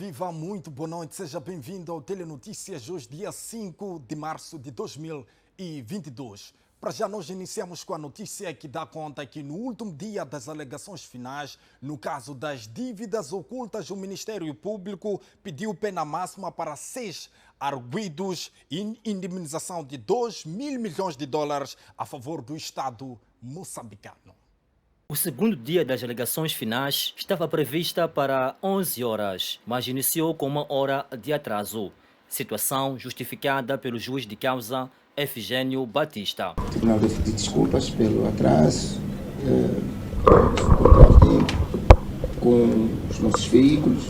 viva, muito boa noite, seja bem-vindo ao Telenotícias, hoje dia 5 de março de 2022. Para já nós iniciamos com a notícia que dá conta que no último dia das alegações finais, no caso das dívidas ocultas, o Ministério Público pediu pena máxima para 6 arguidos e indemnização de 2 mil milhões de dólares a favor do Estado moçambicano. O segundo dia das alegações finais estava prevista para 11 horas, mas iniciou com 1 hora de atraso. Situação justificada pelo juiz de causa, Efigênio Batista. O tribunal deve pedir desculpas pelo atraso, aqui com os nossos veículos,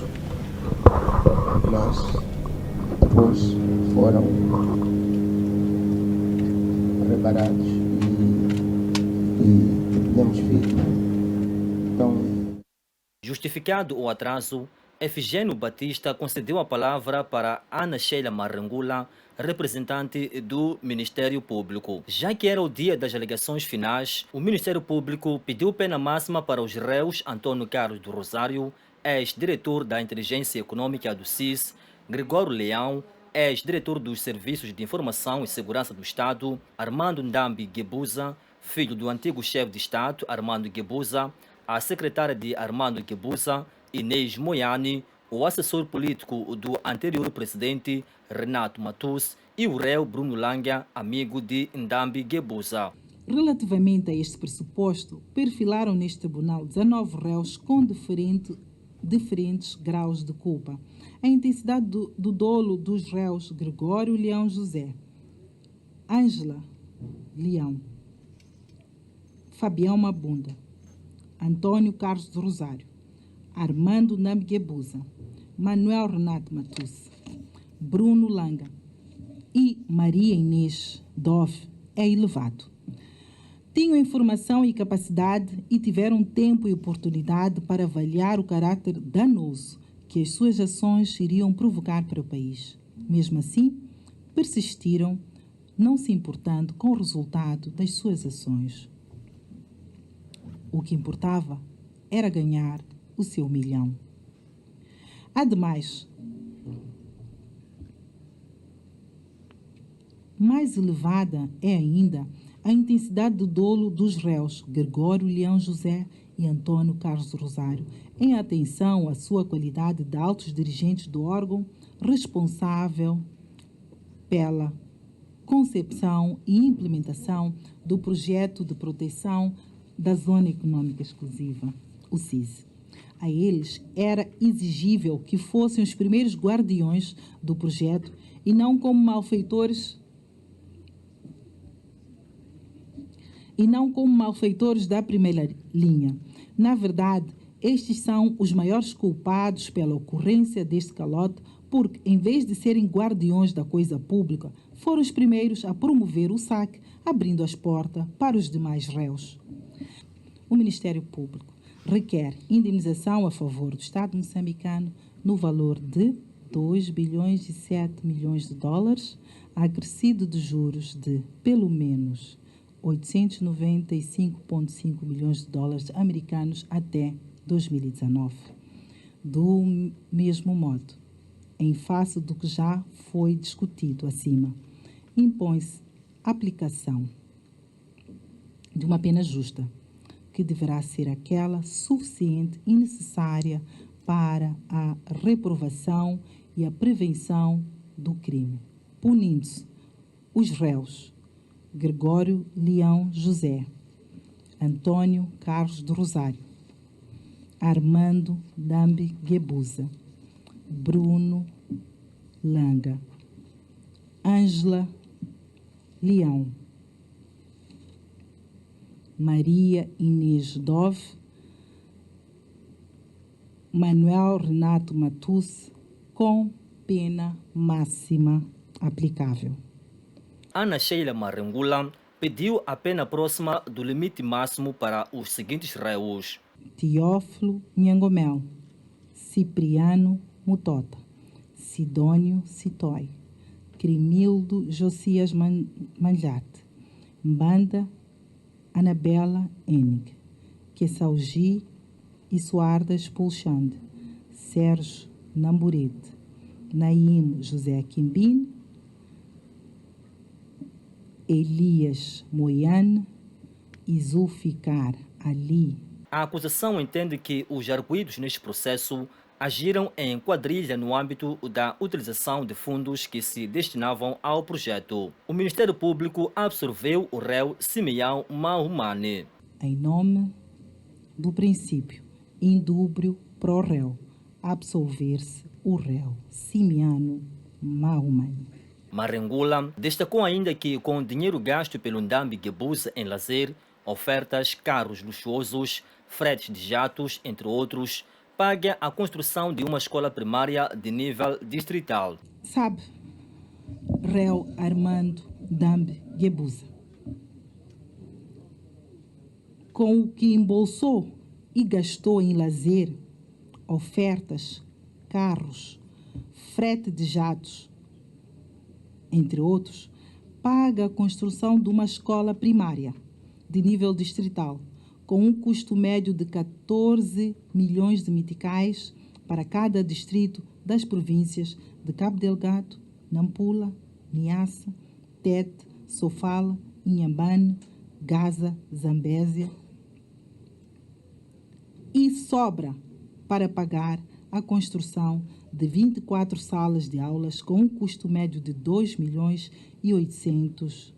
mas depois foram reparados e podemos vir. Então, justificado o atraso, Efigênio Batista concedeu a palavra para Ana Sheila Marangula, representante do Ministério Público. Já que era o dia das alegações finais, o Ministério Público pediu pena máxima para os réus Antônio Carlos do Rosário, ex-diretor da Inteligência Econômica do CIS, Gregório Leão, ex-diretor dos Serviços de Informação e Segurança do Estado, Armando Ndambi Guebuza, filho do antigo chefe de Estado, Armando Guebuza, a secretária de Armando Guebuza, Inês Moiane, o assessor político do anterior presidente, Renato Matus, e o réu Bruno Langa, amigo de Ndambi Guebuza. Relativamente a este pressuposto, perfilaram neste tribunal 19 réus com diferentes graus de culpa. A intensidade do dolo dos réus Gregório Leão José, Ângela Leão, Fabião Mabunda, Antônio Carlos do Rosário, Armando Ndambi Guebuza, Manuel Renato Matus, Bruno Langa e Maria Inês Dove é elevado. Tinham informação e capacidade e tiveram tempo e oportunidade para avaliar o caráter danoso que as suas ações iriam provocar para o país. Mesmo assim, persistiram, não se importando com o resultado das suas ações. O que importava era ganhar o seu milhão. Ademais, mais elevada é ainda a intensidade do dolo dos réus Gregório Leão José e Antônio Carlos do Rosário, em atenção à sua qualidade de altos dirigentes do órgão responsável pela concepção e implementação do projeto de proteção da Zona Econômica Exclusiva, o CIS. A eles era exigível que fossem os primeiros guardiões do projeto e não como malfeitores da primeira linha. Na verdade, estes são os maiores culpados pela ocorrência deste calote, porque, em vez de serem guardiões da coisa pública, foram os primeiros a promover o saque, abrindo as portas para os demais réus. O Ministério Público requer indemnização a favor do Estado moçambicano no valor de 2 bilhões e 7 milhões de dólares, acrescido de juros de, pelo menos, 895,5 milhões de dólares americanos até 2019. Do mesmo modo, em face do que já foi discutido acima, impõe-se a aplicação de uma pena justa, que deverá ser aquela suficiente e necessária para a reprovação e a prevenção do crime, punindo-se os réus Gregório Leão José, Antônio Carlos do Rosário, Armando Ndambi Guebuza, Bruno Langa, Ângela Leão, Maria Inês Dove, Manuel Renato Matus, com pena máxima aplicável. Ana Sheila Marangula pediu a pena próxima do limite máximo para os seguintes réus: Teófilo Nhangomel, Cipriano Mutota, Sidônio Citói, Crimildo Josias Manjate, Mbanda Anabela Enig, Quessaugi e Suardas Pulchande, Sérgio Namburete, Naim José Quimbin, Elias Moiane e Zulficar Ali. A acusação entende que os arguidos neste processo agiram em quadrilha no âmbito da utilização de fundos que se destinavam ao projeto. O Ministério Público absolveu o réu Simeão Maumane. Em nome do princípio indúbrio pro réu, absolver-se o réu Simeão Maumane. Marengula destacou ainda que, com o dinheiro gasto pelo Ndambi Gebuza em lazer, ofertas, carros luxuosos, fretes de jatos, entre outros, paga a construção de uma escola primária de nível distrital. Sabe, réu Armando Ndambi Gebuza, com o que embolsou e gastou em lazer, ofertas, carros, frete de jatos, entre outros, paga a construção de uma escola primária de nível distrital, com um custo médio de 14 milhões de meticais para cada distrito das províncias de Cabo Delgado, Nampula, Niassa, Tete, Sofala, Inhambane, Gaza, Zambésia. E sobra para pagar a construção de 24 salas de aulas com um custo médio de 2 milhões e 800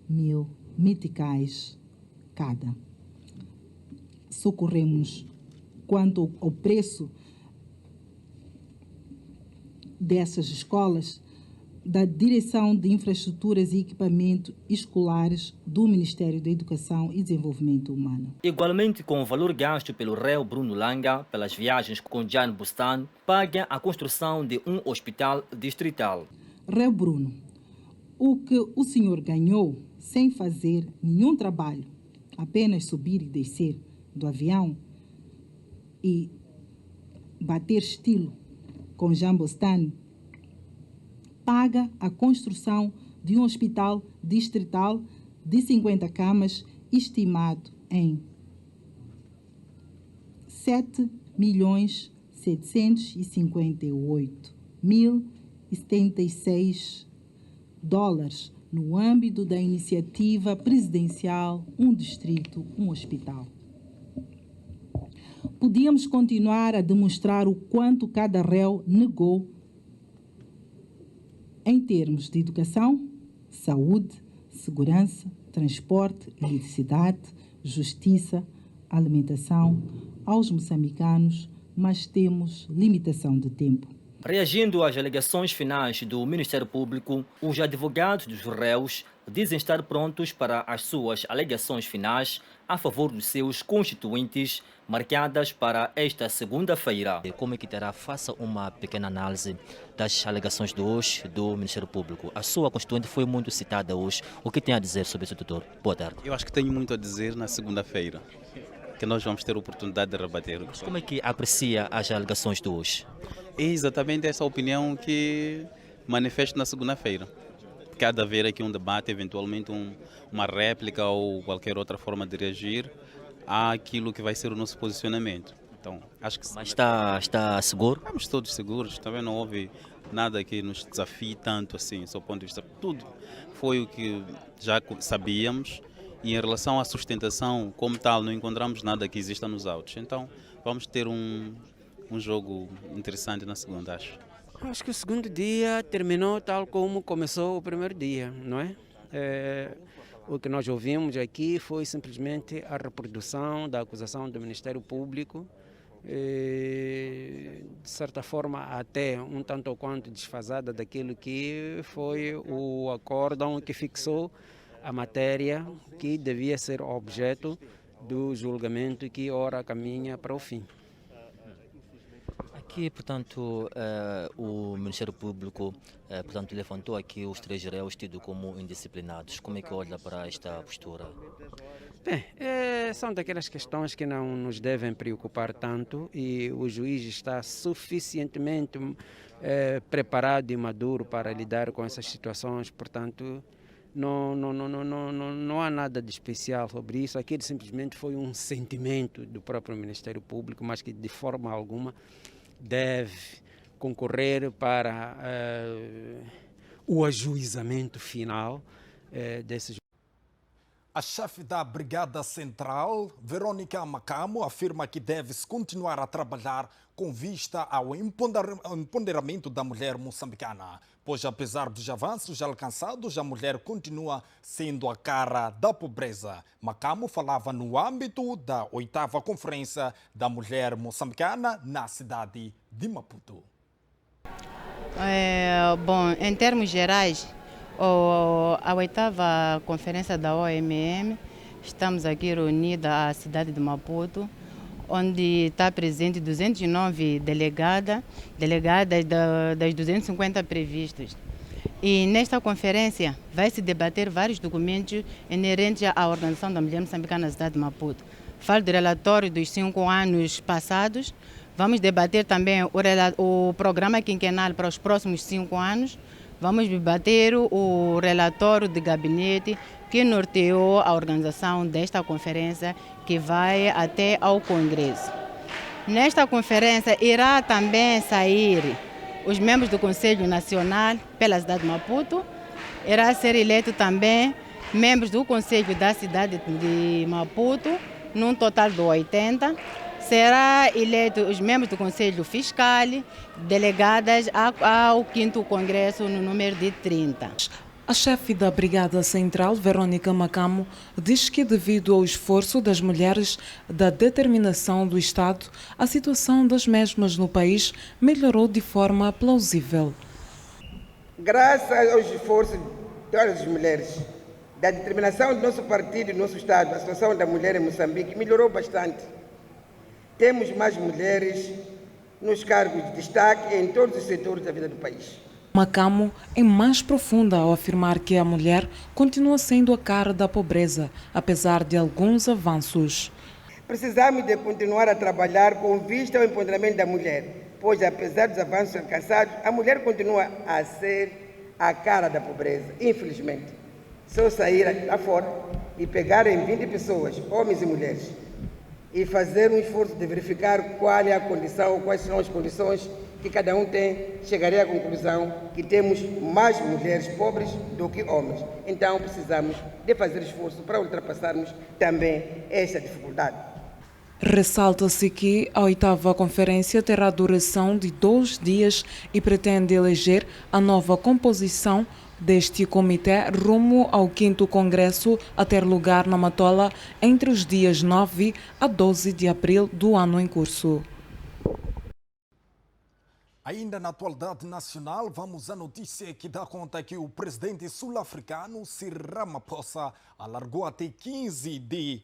mil meticais cada. Socorremos quanto ao preço dessas escolas da Direção de Infraestruturas e Equipamento Escolares do Ministério da Educação e Desenvolvimento Humano. Igualmente, com o valor gasto pelo réu Bruno Langa pelas viagens com Jan Bustan, paga a construção de um hospital distrital. Réu Bruno, o que o senhor ganhou sem fazer nenhum trabalho, apenas subir e descer do avião e bater estilo com Jan Bustan, paga a construção de um hospital distrital de 50 camas, estimado em 7.758.076 dólares no âmbito da iniciativa presidencial Um Distrito, um Hospital. Podíamos continuar a demonstrar o quanto cada réu negou em termos de educação, saúde, segurança, transporte, eletricidade, justiça, alimentação aos moçambicanos, mas temos limitação de tempo. Reagindo às alegações finais do Ministério Público, os advogados dos réus dizem estar prontos para as suas alegações finais a favor dos seus constituintes, marcadas para esta segunda-feira. Como é que terá? Faça uma pequena análise das alegações de hoje do Ministério Público. A sua constituinte foi muito citada hoje. O que tem a dizer sobre isso, doutor? Boa tarde. Eu acho que tenho muito a dizer na segunda-feira, que nós vamos ter a oportunidade de rebater. Mas como é que aprecia as alegações de hoje? É exatamente essa opinião que manifesto na segunda-feira. Cada haver aqui um debate, eventualmente uma réplica ou qualquer outra forma de reagir àquilo que vai ser o nosso posicionamento. Então, acho que Mas está seguro? estamos todos seguros, também não houve nada que nos desafie tanto assim, do ponto de vista. Tudo foi o que já sabíamos e em relação à sustentação, como tal, não encontramos nada que exista nos autos. Então, vamos ter um jogo interessante na segunda, acho. Acho que o segundo dia terminou tal como começou o primeiro dia, não é? O que nós ouvimos aqui foi simplesmente a reprodução da acusação do Ministério Público, de certa forma até um tanto ou quanto desfasada daquilo que foi o acórdão que fixou a matéria que devia ser objeto do julgamento que ora caminha para o fim. Aqui, portanto, o Ministério Público portanto, levantou aqui os 3 réus tidos como indisciplinados. Como é que olha para esta postura? Bem, são daquelas questões que não nos devem preocupar tanto e o juiz está suficientemente preparado e maduro para lidar com essas situações, portanto, não há nada de especial sobre isso. Aquilo simplesmente foi um sentimento do próprio Ministério Público, mas que de forma alguma deve concorrer para o ajuizamento final desses. A chefe da Brigada Central, Verônica Macamo, afirma que deve-se continuar a trabalhar com vista ao empoderamento da mulher moçambicana, pois apesar dos avanços alcançados, a mulher continua sendo a cara da pobreza. Macamo falava no âmbito da 8ª Conferência da Mulher Moçambicana na cidade de Maputo. Bom, em termos gerais, a 8ª Conferência da OMM, estamos aqui reunidos à cidade de Maputo, onde está presente 209 delegadas das 250 previstas. E nesta conferência vai se debater vários documentos inerentes à Organização da Mulher Moçambicana na cidade de Maputo. Falo do relatório dos 5 anos passados, vamos debater também o programa quinquenal para os próximos 5 anos, vamos debater o relatório de gabinete que norteou a organização desta conferência, que vai até ao Congresso. Nesta conferência irá também sair os membros do Conselho Nacional pela cidade de Maputo, irá ser eleito também membros do Conselho da cidade de Maputo, num total de 80. Será eleito os membros do Conselho Fiscal, delegadas ao 5º Congresso no número de 30. A chefe da Brigada Central, Verônica Macamo, diz que devido ao esforço das mulheres, da determinação do Estado, a situação das mesmas no país melhorou de forma plausível. Graças aos esforços de todas as mulheres, da determinação do nosso partido e do nosso Estado, a situação da mulher em Moçambique melhorou bastante. Temos mais mulheres nos cargos de destaque em todos os setores da vida do país. Macamo é mais profunda ao afirmar que a mulher continua sendo a cara da pobreza, apesar de alguns avanços. Precisamos de continuar a trabalhar com vista ao empoderamento da mulher, pois apesar dos avanços alcançados, a mulher continua a ser a cara da pobreza, infelizmente. Se eu sair lá fora e pegar em 20 pessoas, homens e mulheres, e fazer um esforço de verificar qual é a condição, quais são as condições que cada um tem, chegarei à conclusão que temos mais mulheres pobres do que homens. Então precisamos de fazer esforço para ultrapassarmos também esta dificuldade. Ressalta-se que a 8ª Conferência terá duração de 2 dias e pretende eleger a nova composição deste comitê rumo ao 5º Congresso a ter lugar na Matola entre os dias 9 a 12 de abril do ano em curso. Ainda na atualidade nacional, vamos à notícia que dá conta que o presidente sul-africano Cyril Ramaphosa alargou até 15 de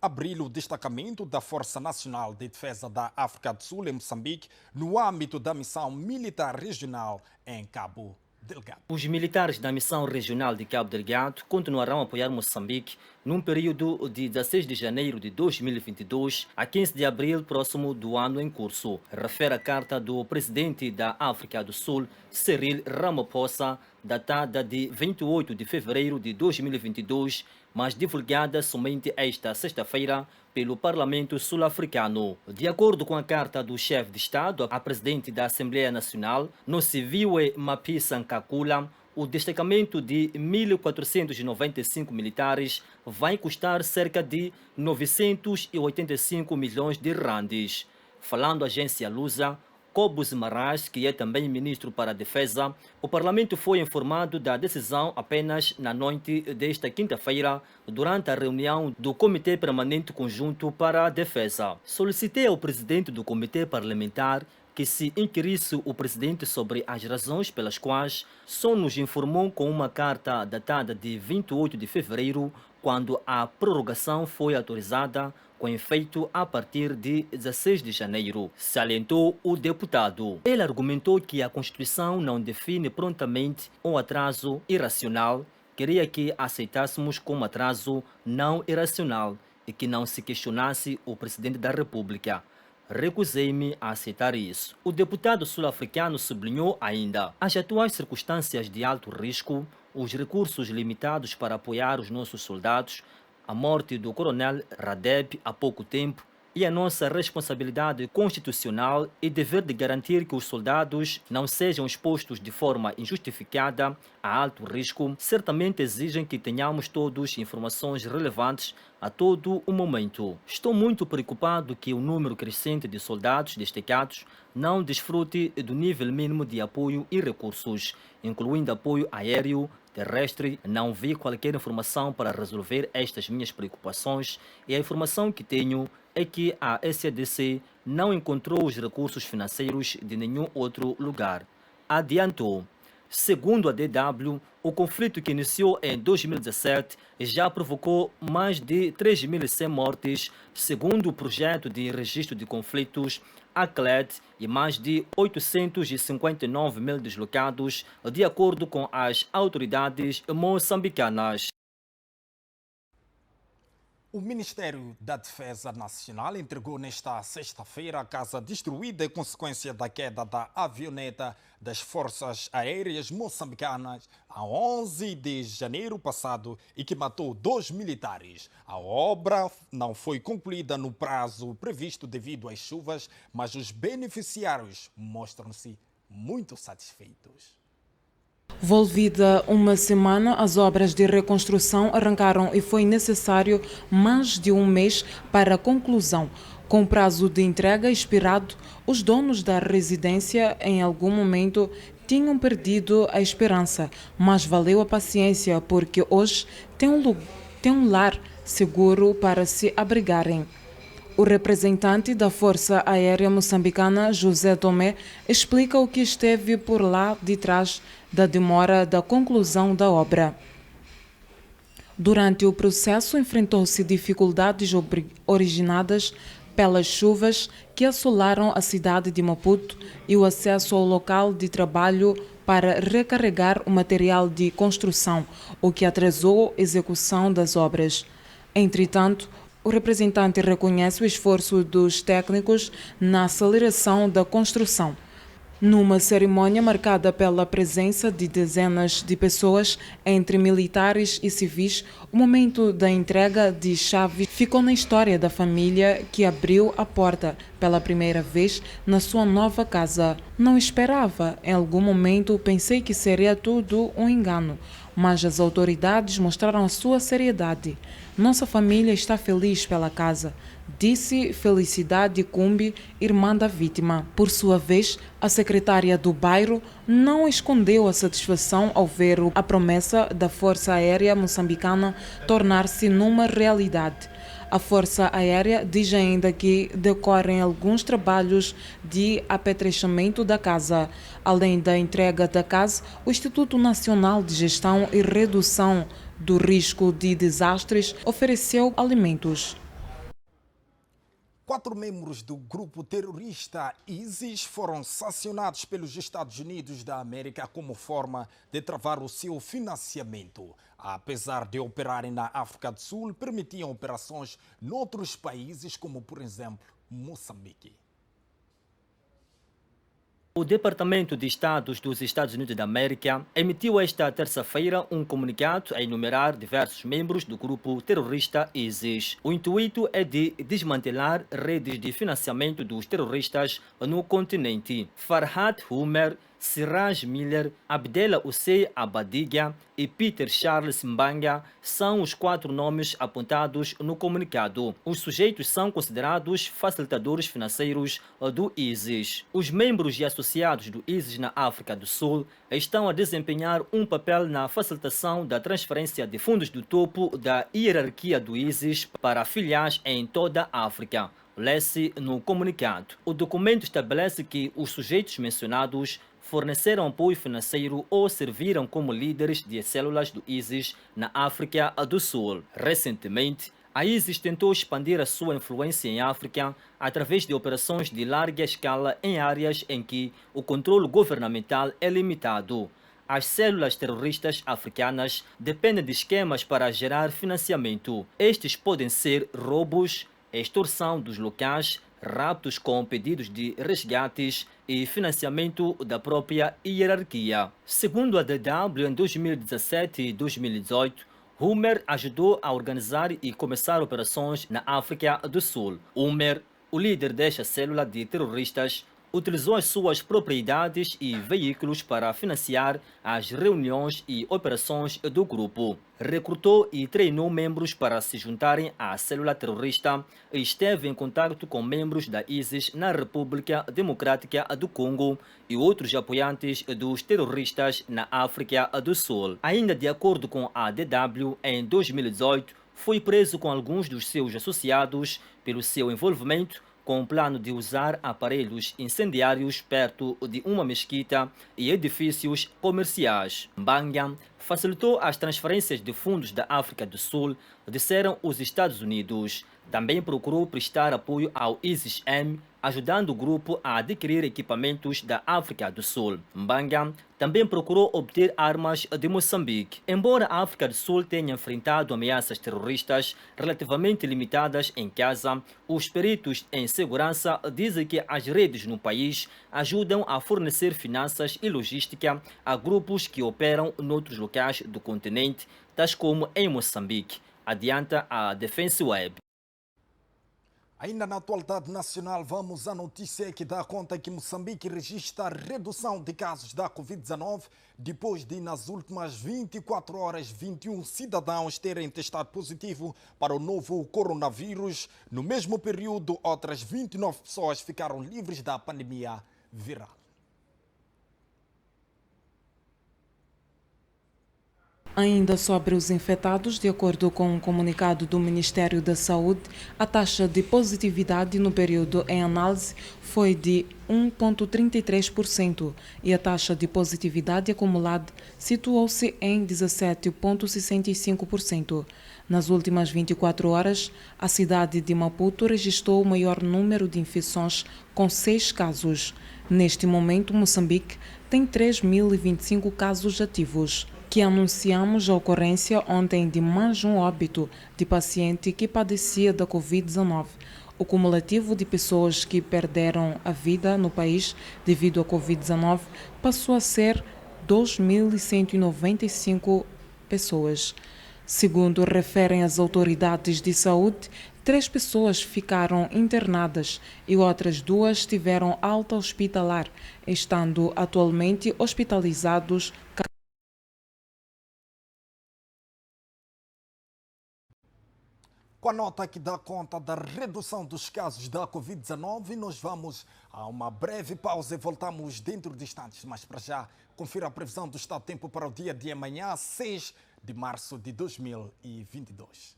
abril o destacamento da Força Nacional de Defesa da África do Sul em Moçambique no âmbito da missão militar regional em Cabo Delgado. Os militares da missão regional de Cabo Delgado continuarão a apoiar Moçambique num período de 16 de janeiro de 2022 a 15 de abril próximo do ano em curso, refere a carta do presidente da África do Sul, Cyril Ramaphosa, datada de 28 de fevereiro de 2022, mas divulgada somente esta sexta-feira pelo Parlamento Sul-Africano. De acordo com a carta do chefe de Estado, a presidente da Assembleia Nacional, Nosiviwe Mapisa Nkakula, o destacamento de 1.495 militares vai custar cerca de 985 milhões de randes. Falando à agência Lusa, Cobus Maras, que é também ministro para a Defesa, o Parlamento foi informado da decisão apenas na noite desta quinta-feira, durante a reunião do Comitê Permanente Conjunto para a Defesa. Solicitei ao presidente do Comitê Parlamentar que se inquirisse o presidente sobre as razões pelas quais só nos informou com uma carta datada de 28 de fevereiro, quando a prorrogação foi autorizada com efeito a partir de 16 de janeiro, salientou o deputado. Ele argumentou que a Constituição não define prontamente um atraso irracional, queria que aceitássemos como atraso não irracional e que não se questionasse o presidente da República. Recusei-me a aceitar isso. O deputado sul-africano sublinhou ainda as atuais circunstâncias de alto risco, os recursos limitados para apoiar os nossos soldados, a morte do coronel Radeb há pouco tempo e a nossa responsabilidade constitucional e dever de garantir que os soldados não sejam expostos de forma injustificada a alto risco, certamente exigem que tenhamos todos informações relevantes a todo o momento. Estou muito preocupado que o número crescente de soldados destacados não desfrute do nível mínimo de apoio e recursos, incluindo apoio aéreo, terrestre. Não vi qualquer informação para resolver estas minhas preocupações e a informação que tenho é que a SADC não encontrou os recursos financeiros de nenhum outro lugar. Adiantou. Segundo a DW, o conflito que iniciou em 2017 já provocou mais de 3.100 mortes, segundo o projeto de registro de conflitos ACLED, e mais de 859 mil deslocados, de acordo com as autoridades moçambicanas. O Ministério da Defesa Nacional entregou nesta sexta-feira a casa destruída em consequência da queda da avioneta das Forças Aéreas Moçambicanas a 11 de janeiro passado e que matou 2 militares. A obra não foi concluída no prazo previsto devido às chuvas, mas os beneficiários mostram-se muito satisfeitos. Volvida uma semana, as obras de reconstrução arrancaram e foi necessário mais de um mês para a conclusão. Com o prazo de entrega expirado, os donos da residência em algum momento tinham perdido a esperança, mas valeu a paciência porque hoje tem um lar seguro para se abrigarem. O representante da Força Aérea Moçambicana, José Tomé, explica o que esteve por lá de trás da demora da conclusão da obra. Durante o processo, enfrentou-se dificuldades originadas pelas chuvas que assolaram a cidade de Maputo e o acesso ao local de trabalho para recarregar o material de construção, o que atrasou a execução das obras. Entretanto, o representante reconhece o esforço dos técnicos na aceleração da construção. Numa cerimônia marcada pela presença de dezenas de pessoas, entre militares e civis, o momento da entrega de chave ficou na história da família que abriu a porta pela primeira vez na sua nova casa. Não esperava, em algum momento pensei que seria tudo um engano, mas as autoridades mostraram a sua seriedade. Nossa família está feliz pela casa, disse Felicidade Cumbi, irmã da vítima. Por sua vez, a secretária do bairro não escondeu a satisfação ao ver a promessa da Força Aérea Moçambicana tornar-se numa realidade. A Força Aérea diz ainda que decorrem alguns trabalhos de apetrechamento da casa. Além da entrega da casa, o Instituto Nacional de Gestão e Redução do Risco de Desastres ofereceu alimentos. 4 membros do grupo terrorista ISIS foram sancionados pelos Estados Unidos da América como forma de travar o seu financiamento. Apesar de operarem na África do Sul, permitiam operações noutros países, como, por exemplo, Moçambique. O Departamento de Estado dos Estados Unidos da América emitiu esta terça-feira um comunicado a enumerar diversos membros do grupo terrorista ISIS. O intuito é de desmantelar redes de financiamento dos terroristas no continente. Farhad Humer, Siraj Miller, Abdella Hussein Abadiga e Peter Charles Mbanga são os 4 nomes apontados no comunicado. Os sujeitos são considerados facilitadores financeiros do ISIS. Os membros e associados do ISIS na África do Sul estão a desempenhar um papel na facilitação da transferência de fundos do topo da hierarquia do ISIS para filiais em toda a África. Lê-se no comunicado. O documento estabelece que os sujeitos mencionados forneceram apoio financeiro ou serviram como líderes de células do ISIS na África do Sul. Recentemente, a ISIS tentou expandir a sua influência em África através de operações de larga escala em áreas em que o controle governamental é limitado. As células terroristas africanas dependem de esquemas para gerar financiamento. Estes podem ser roubos, extorsão dos locais, raptos com pedidos de resgates e financiamento da própria hierarquia. Segundo a DW, em 2017 e 2018, Humer ajudou a organizar e começar operações na África do Sul. Humer O líder desta célula de terroristas utilizou as suas propriedades e veículos para financiar as reuniões e operações do grupo. Recrutou e treinou membros para se juntarem à célula terrorista e esteve em contato com membros da ISIS na República Democrática do Congo e outros apoiantes dos terroristas na África do Sul. Ainda de acordo com a DW, em 2018, foi preso com alguns dos seus associados pelo seu envolvimento com o plano de usar aparelhos incendiários perto de uma mesquita e edifícios comerciais. Mbanga facilitou as transferências de fundos da África do Sul, disseram os Estados Unidos. Também procurou prestar apoio ao ISIS-M, ajudando o grupo a adquirir equipamentos da África do Sul. Mbanga também procurou obter armas de Moçambique. Embora a África do Sul tenha enfrentado ameaças terroristas relativamente limitadas em casa, os peritos em segurança dizem que as redes no país ajudam a fornecer finanças e logística a grupos que operam noutros locais do continente, tais como em Moçambique, adianta a Defense Web. Ainda na atualidade nacional, vamos à notícia que dá conta que Moçambique registra redução de casos da Covid-19 depois de, nas últimas 24 horas, 21 cidadãos terem testado positivo para o novo coronavírus. No mesmo período, outras 29 pessoas ficaram livres da pandemia viral. Ainda sobre os infectados, de acordo com um comunicado do Ministério da Saúde, a taxa de positividade no período em análise foi de 1,33% e a taxa de positividade acumulada situou-se em 17,65%. Nas últimas 24 horas, a cidade de Maputo registrou o maior número de infecções, com 6 casos. Neste momento, Moçambique tem 3.025 casos ativos. Que anunciamos a ocorrência ontem de mais um óbito de paciente que padecia da Covid-19. O cumulativo de pessoas que perderam a vida no país devido à Covid-19 passou a ser 2.195 pessoas. Segundo referem as autoridades de saúde, 3 pessoas ficaram internadas e outras 2 tiveram alta hospitalar, estando atualmente hospitalizados. Com a nota que dá conta da redução dos casos da Covid-19, nós vamos a uma breve pausa e voltamos dentro de instantes. Mas para já, confira a previsão do estado do tempo para o dia de amanhã, 6 de março de 2022.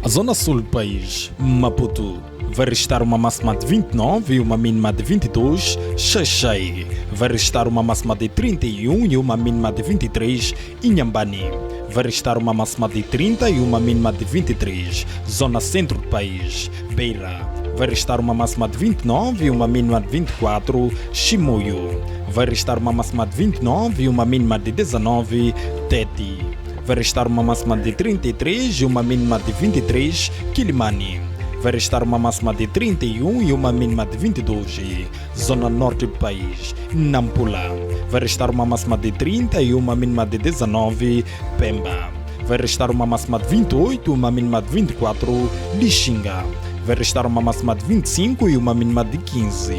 A zona sul do país, Maputo, vai registrar uma máxima de 29 e uma mínima de 22. Xaixai vai registrar uma máxima de 31 e uma mínima de 23. Inhambane vai registrar uma máxima de 30 e uma mínima de 23. Zona centro do país, Beira vai registrar uma máxima de 29 e uma mínima de 24. Chimoio vai registrar uma máxima de 29 e uma mínima de 19. Teti vai registrar uma máxima de 33 e uma mínima de 23. Quilimani vai registrar uma máxima de 31 e uma mínima de 22. Zona norte do país, Nampula vai registrar uma máxima de 30 e uma mínima de 19. Pemba vai registrar uma máxima de 28 e uma mínima de 24. Lixinga vai registrar uma máxima de 25 e uma mínima de 15.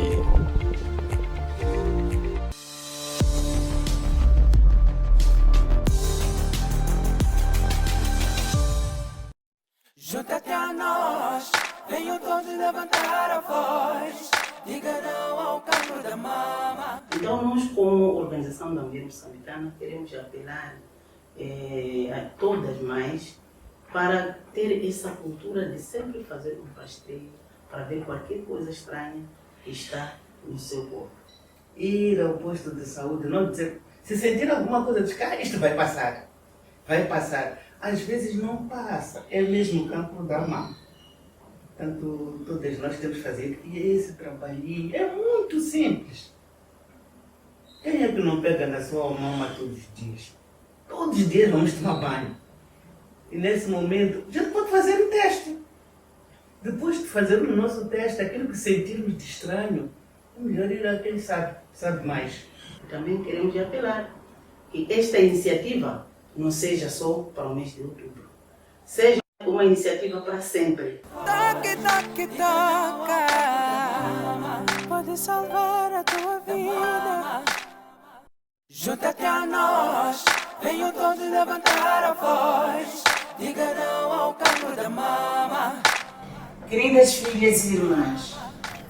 Junta-te a nós, venham todos levantar a voz, diga não ao cancro da mama. Então nós, como Organização da Mulher Moçambicana, queremos apelar a todas as mães para ter essa cultura de sempre fazer um rastreio para ver qualquer coisa estranha que está no seu corpo. Ir ao posto de saúde, não dizer, se sentir alguma coisa, diz, isto vai passar, vai passar. Às vezes não passa, é mesmo o cancro da mama. Portanto, todas nós temos que fazer esse trabalhinho, é muito simples. Quem é que não pega na sua mama todos os dias? Todos os dias vamos tomar banho. E nesse momento, a gente pode fazer o teste. Depois de fazer o nosso teste, aquilo que sentirmos de estranho, é melhor ir a quem sabe mais. Também queremos apelar que esta iniciativa não seja só para o mês de outubro, seja uma iniciativa para sempre. Toque, toque, toca. Pode salvar a tua vida. Junta-te a nós. Venham todos levantar a voz. Diga não ao cancro da mama. Queridas filhas e irmãs,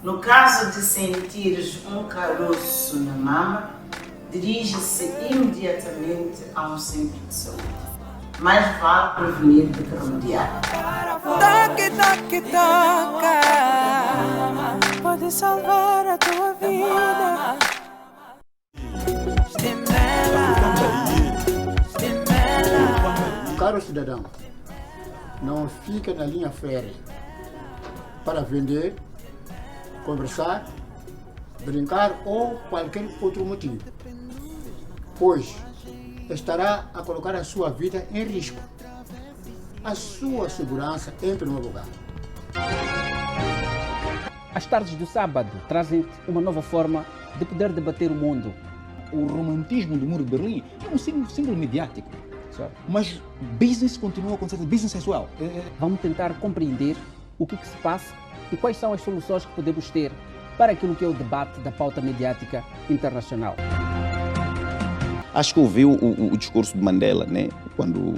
no caso de sentires um caroço na mama, dirige-se imediatamente a um centro de saúde. Mais vale prevenir do que remediar. Toque, toque, toca. Pode salvar a tua vida. Caro cidadão, não fica na linha férrea para vender, conversar, brincar ou qualquer outro motivo, pois estará a colocar a sua vida em risco. A sua segurança em primeiro lugar. As tardes do sábado trazem uma nova forma de poder debater o mundo. O romantismo do Muro de Berlim é um símbolo mediático, mas business continua a acontecer, business as well. Vamos tentar compreender o que se passa e quais são as soluções que podemos ter para aquilo que é o debate da pauta mediática internacional. Acho que ouviu o discurso de Mandela, né? Quando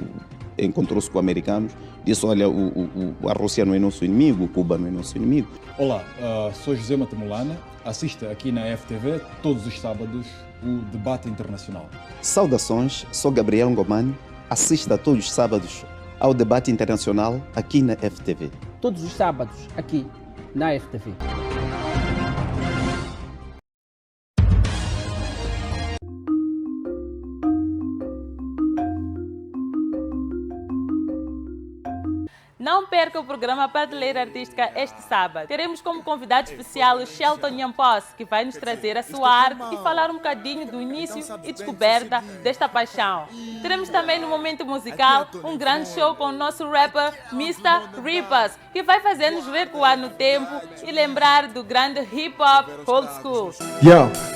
encontrou-se com americanos, disse, olha, a Rússia não é nosso inimigo, Cuba não é nosso inimigo. Olá, sou José Matamulana, assista aqui na FTV todos os sábados o debate internacional. Saudações, sou Gabriel Ngomani, assista todos os sábados ao debate internacional aqui na FTV. Todos os sábados aqui na FTV. Não perca o programa Prateleira Artística este sábado. Teremos como convidado especial o Shelton Nhampos, que vai nos trazer a sua arte e falar um bocadinho do início e descoberta desta paixão. Teremos também no momento musical um grande show com o nosso rapper Mr. Ripas, que vai fazer-nos recuar no tempo e lembrar do grande hip-hop old school.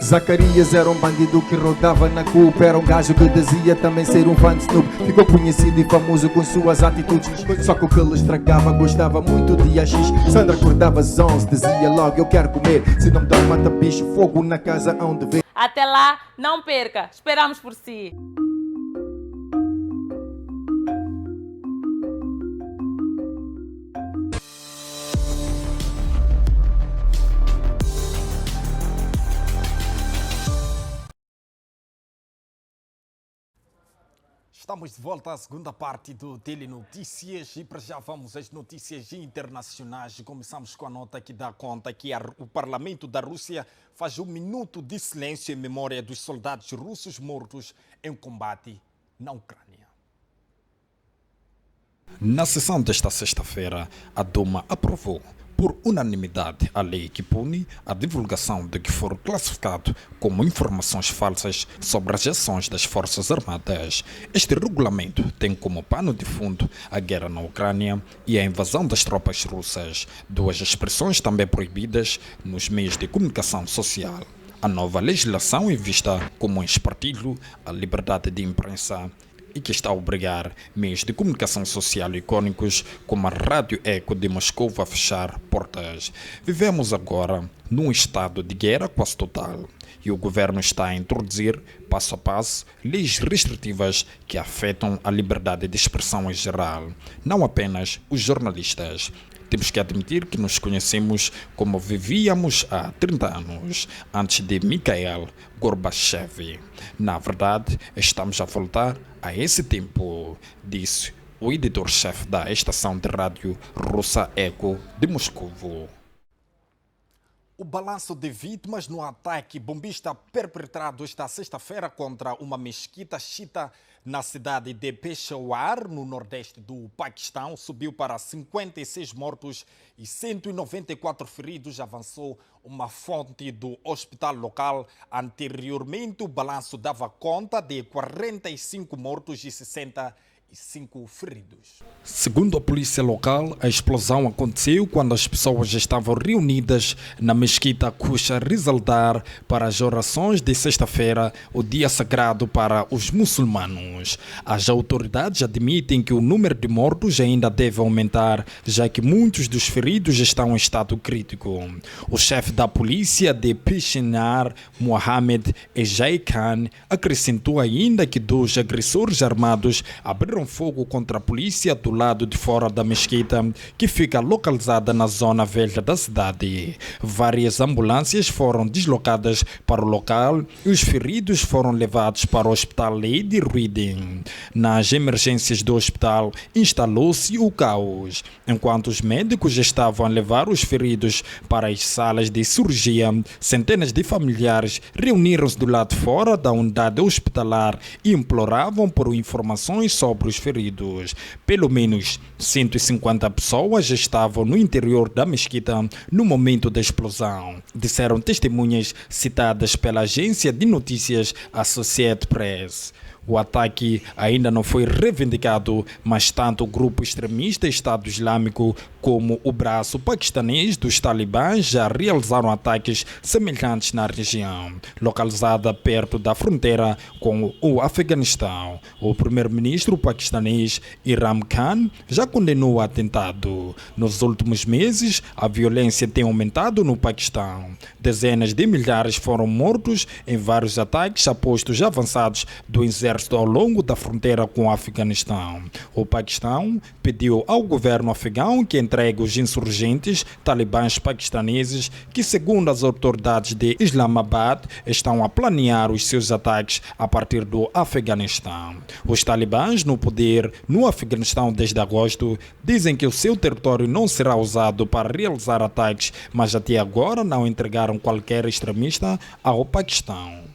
Zacarias era um bandido que rodava na culpa, era um gajo que dizia também ser um fã de Snoop. Ficou conhecido e famoso com suas atitudes, só que o que ele estragava gostava muito de AX. Sandra acordava às 11, dizia logo eu quero comer, se não me dá mata bicho, fogo na casa onde vê. Até lá, não perca, esperamos por si. Estamos de volta à segunda parte do Telenotícias e para já vamos às notícias internacionais. Começamos com a nota que dá conta que o Parlamento da Rússia faz um minuto de silêncio em memória dos soldados russos mortos em combate na Ucrânia. Na sessão desta sexta-feira, a Duma aprovou por unanimidade a lei que pune a divulgação de que for classificado como informações falsas sobre as ações das Forças Armadas. Este regulamento tem como pano de fundo a guerra na Ucrânia e a invasão das tropas russas, duas expressões também proibidas nos meios de comunicação social. A nova legislação é vista como um espartilho à liberdade de imprensa e que está a obrigar meios de comunicação social icônicos como a Rádio Eco de Moscou a fechar portas. Vivemos agora num estado de guerra quase total e o governo está a introduzir, passo a passo, leis restritivas que afetam a liberdade de expressão em geral, não apenas os jornalistas. Temos que admitir que nos conhecemos como vivíamos há 30 anos, antes de Mikhail Gorbachev. Na verdade, estamos a voltar a esse tempo, disse o editor-chefe da estação de rádio russa Eco de Moscou. O balanço de vítimas no ataque bombista perpetrado esta sexta-feira contra uma mesquita xiita na cidade de Peshawar, no nordeste do Paquistão, subiu para 56 mortos e 194 feridos, avançou uma fonte do hospital local. Anteriormente, o balanço dava conta de 45 mortos e 67 5 feridos. Segundo a polícia local, a explosão aconteceu quando as pessoas estavam reunidas na mesquita Kusha Rizaldar para as orações de sexta-feira, o dia sagrado para os muçulmanos. As autoridades admitem que o número de mortos ainda deve aumentar, já que muitos dos feridos estão em estado crítico. O chefe da polícia de Pishinar, Mohamed Ejai Khan, acrescentou ainda que 2 agressores armados abriram fogo contra a polícia do lado de fora da mesquita, que fica localizada na zona velha da cidade. Várias ambulâncias foram deslocadas para o local e os feridos foram levados para o hospital Lady Reading. Nas emergências do hospital instalou-se o caos. Enquanto os médicos estavam a levar os feridos para as salas de cirurgia, centenas de familiares reuniram-se do lado de fora da unidade hospitalar e imploravam por informações sobre os feridos. Pelo menos 150 pessoas estavam no interior da mesquita no momento da explosão, disseram testemunhas citadas pela agência de notícias Associated Press. O ataque ainda não foi reivindicado, mas tanto o grupo extremista Estado Islâmico como o braço paquistanês dos talibãs já realizaram ataques semelhantes na região, localizada perto da fronteira com o Afeganistão. O primeiro-ministro paquistanês Imran Khan já condenou o atentado. Nos últimos meses, a violência tem aumentado no Paquistão. Dezenas de milhares foram mortos em vários ataques a postos avançados do exército ao longo da fronteira com o Afeganistão. O Paquistão pediu ao governo afegão que entregue os insurgentes talibãs paquistaneses que, segundo as autoridades de Islamabad, estão a planear os seus ataques a partir do Afeganistão. Os talibãs no poder no Afeganistão desde agosto dizem que o seu território não será usado para realizar ataques, mas até agora não entregaram qualquer extremista ao Paquistão.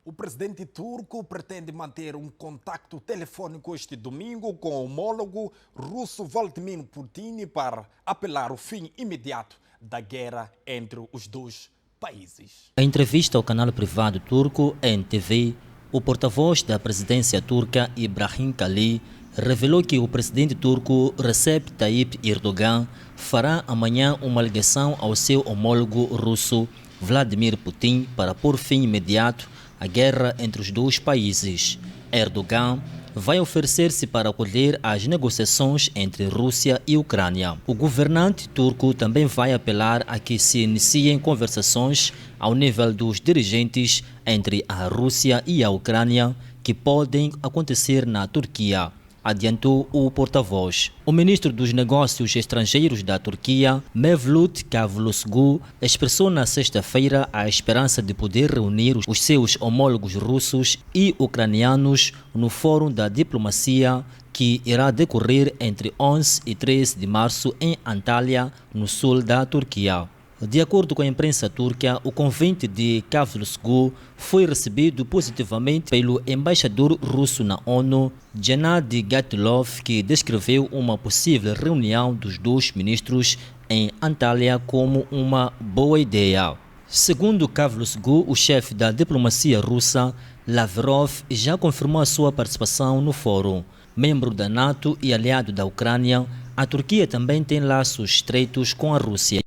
O presidente turco pretende manter um contacto telefônico este domingo com o homólogo russo Vladimir Putin para apelar ao fim imediato da guerra entre os dois países. Em entrevista ao canal privado turco NTV, o porta-voz da presidência turca Ibrahim Kali revelou que o presidente turco Recep Tayyip Erdogan fará amanhã uma ligação ao seu homólogo russo Vladimir Putin para pôr fim imediato à guerra entre os dois países. Erdogan vai oferecer-se para acolher as negociações entre Rússia e Ucrânia. O governante turco também vai apelar a que se iniciem conversações ao nível dos dirigentes entre a Rússia e a Ucrânia que podem acontecer na Turquia, adiantou o porta-voz. O ministro dos Negócios Estrangeiros da Turquia, Mevlut Cavusoglu, expressou na sexta-feira a esperança de poder reunir os seus homólogos russos e ucranianos no Fórum da Diplomacia que irá decorrer entre 11 e 13 de março em Antalya, no sul da Turquia. De acordo com a imprensa turca, o convite de Cavusoglu foi recebido positivamente pelo embaixador russo na ONU, Gennady Gatilov, que descreveu uma possível reunião dos dois ministros em Antalya como uma boa ideia. Segundo Cavusoglu, o chefe da diplomacia russa, Lavrov, já confirmou a sua participação no fórum. Membro da NATO e aliado da Ucrânia, a Turquia também tem laços estreitos com a Rússia.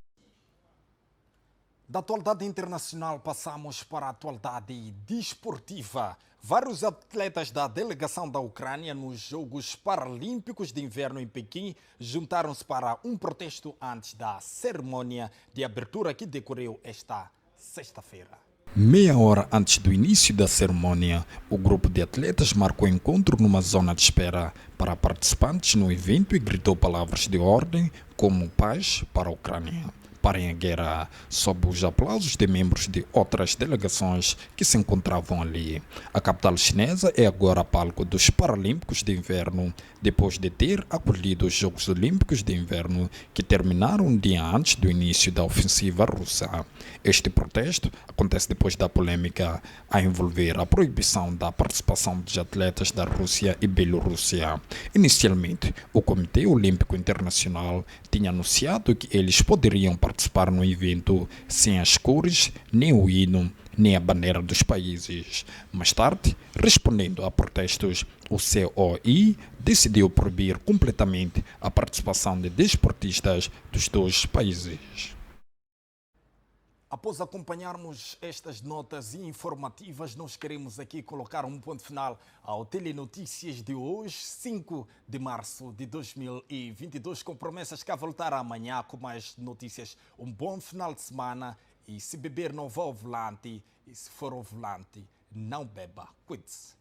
Da atualidade internacional passamos para a atualidade desportiva. Vários atletas da delegação da Ucrânia nos Jogos Paralímpicos de Inverno em Pequim juntaram-se para um protesto antes da cerimônia de abertura que decorreu esta sexta-feira. Meia hora antes do início da cerimônia, o grupo de atletas marcou encontro numa zona de espera para participantes no evento e gritou palavras de ordem como paz para a Ucrânia. Parem a guerra, sob os aplausos de membros de outras delegações que se encontravam ali. A capital chinesa é agora palco dos Paralímpicos de Inverno, depois de ter acolhido os Jogos Olímpicos de Inverno, que terminaram um dia antes do início da ofensiva russa. Este protesto acontece depois da polêmica a envolver a proibição da participação dos atletas da Rússia e Bielorrússia. Inicialmente, o Comitê Olímpico Internacional tinha anunciado que eles poderiam participar participar no evento sem as cores, nem o hino, nem a bandeira dos países. Mais tarde, respondendo a protestos, o COI decidiu proibir completamente a participação de desportistas dos dois países. Após acompanharmos estas notas informativas, nós queremos aqui colocar um ponto final ao Telenotícias de hoje, 5 de março de 2022, com promessas que a voltar amanhã com mais notícias. Um bom final de semana e se beber não vá ao volante e se for ao volante, não beba. Cuide-se.